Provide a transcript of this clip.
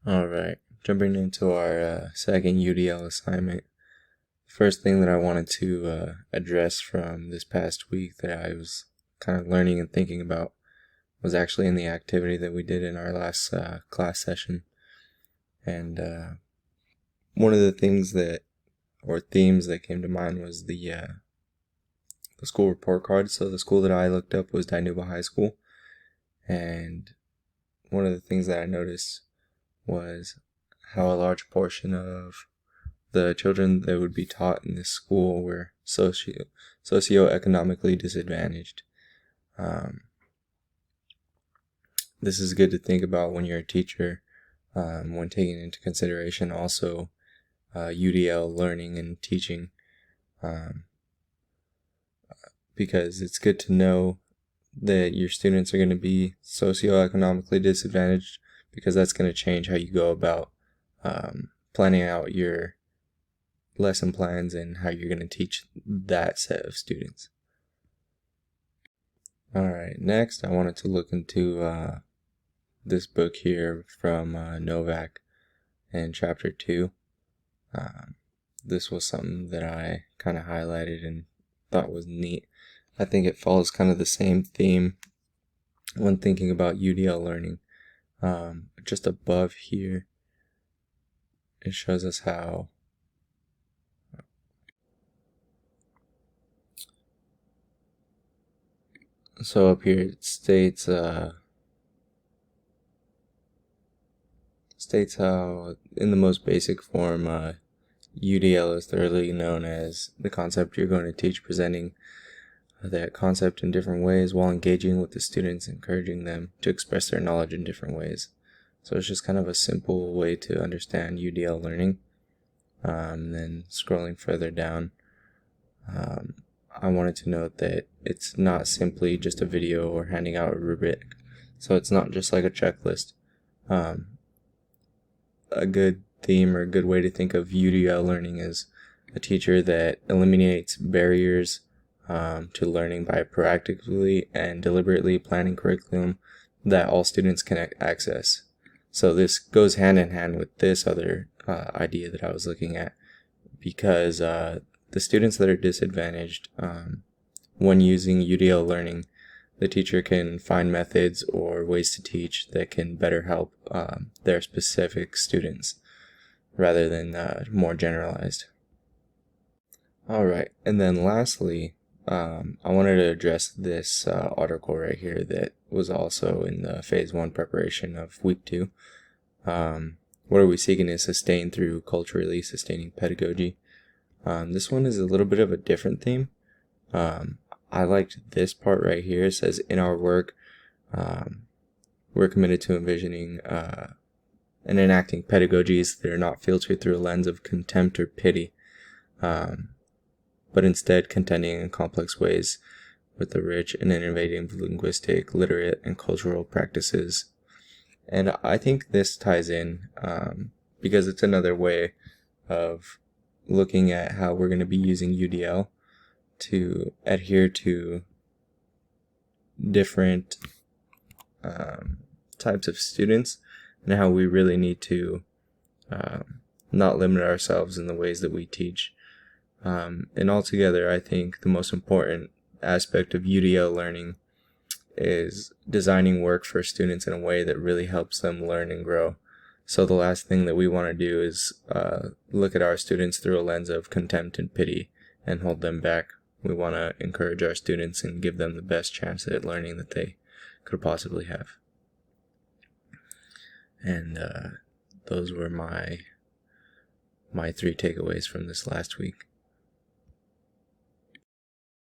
Alright, jumping into our second UDL assignment. First thing that I wanted to address from this past week that I was kind of learning and thinking about was actually in the activity that we did in our last class session. And one of the things or themes that came to mind was the school report card. So the school that I looked up was Dinuba High School. And one of the things that I noticed was how a large portion of the children that would be taught in this school were socioeconomically disadvantaged. This is good to think about when you're a teacher, when taking into consideration also UDL learning and teaching, because it's good to know that your students are going to be socioeconomically disadvantaged, because that's going to change how you go about planning out your lesson plans and how you're going to teach that set of students. Alright, next I wanted to look into this book here from Novak in chapter 2. This was something that I kind of highlighted and thought was neat. I think it follows kind of the same theme when thinking about UDL learning. Just above here, it shows us how so up here it states how in the most basic form UDL is thoroughly known as the concept you're going to teach, presenting that concept in different ways while engaging with the students, encouraging them to express their knowledge in different ways. So it's just kind of a simple way to understand UDL learning. Then scrolling further down, I wanted to note that it's not simply just a video or handing out a rubric. So it's not just like a checklist. A good theme or a good way to think of UDL learning is a teacher that eliminates barriers to learning by proactively and deliberately planning curriculum that all students can access. So this goes hand in hand with this other idea that I was looking at, because the students that are disadvantaged, when using UDL learning, the teacher can find methods or ways to teach that can better help their specific students rather than more generalized. Alright, and then lastly, I wanted to address this article right here that was also in the phase 1 preparation of week 2. What are we seeking to sustain through culturally sustaining pedagogy? This one is a little bit of a different theme. I liked this part right here. It says, in our work, we're committed to envisioning and enacting pedagogies that are not filtered through a lens of contempt or pity, but instead contending in complex ways with the rich and innovative linguistic, literate, and cultural practices. And I think this ties in because it's another way of looking at how we're going to be using UDL to adhere to different types of students, and how we really need to not limit ourselves in the ways that we teach. And altogether, I think the most important aspect of UDL learning is designing work for students in a way that really helps them learn and grow. So the last thing that we want to do is look at our students through a lens of contempt and pity and hold them back. We want to encourage our students and give them the best chance at learning that they could possibly have. And those were my 3 takeaways from this last week.